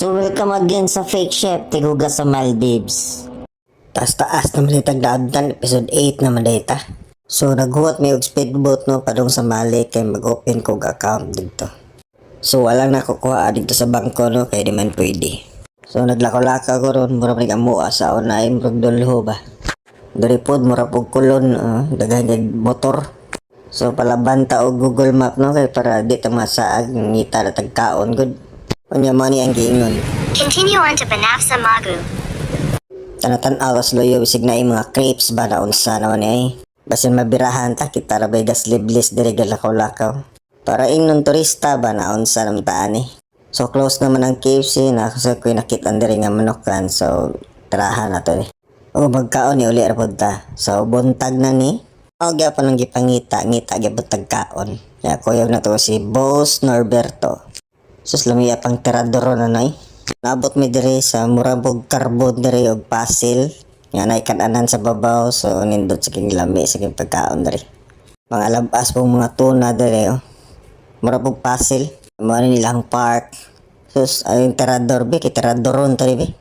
So welcome again sa Fake Chef, tiguga sa Maldives. Taas naman dito daagdan, episode 8 naman dito. So naghuwat may og speedboat no, padung sa Mali kay mag-open kog account dito. So walang nakukuha dito sa bangko no, kay di man pwede. So naglakaw-lakaw ko ron, mura pa nag-amua sa unay, murag dulho ba. Dari pod, mura pog kulon, daghan kay motor. So palaban ta og Google Map no, kay para di ta masaag, ngita na tagkaon good. Unya mo ni ang giingon. Continue on to Banafsa Magu. Tanatan awas loyo bisig na mga crepes ba na unsa naman ay. Basin mabirahan ta kita ra bay gas liblis diri galakaw-lakaw. Para ingnon turista ba na unsa naman taan eh. So close naman ang KFC na kasi ko nakita diri nga manukan so tarahan na to eh. O magkaon ni uli ra pud ta. So buntag na ni. O gyapon ang gipangita gyapon tagkaon. Ya kuyog na to si Boss Norberto. Sus lamiya pang tiradoro na nay. Naabot mi diri sa murabog carbon diri og pasil. Nga nay kananan sa babaw so nindot sa king lami sa king pagkaon diri. Mga labas pong mga tuna diri oh. Murabog pasil. Mo ni nilang park. Sus ay tirador be kay tiradoron to be.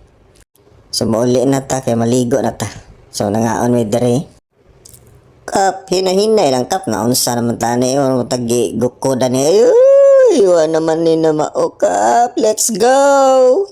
So mauli na ta kay maligo na ta. So nangaon mi diri. Kap hinahinay lang kap na unsa naman tani o tagi gukoda ni. Iwan naman ni na maukap. Let's go!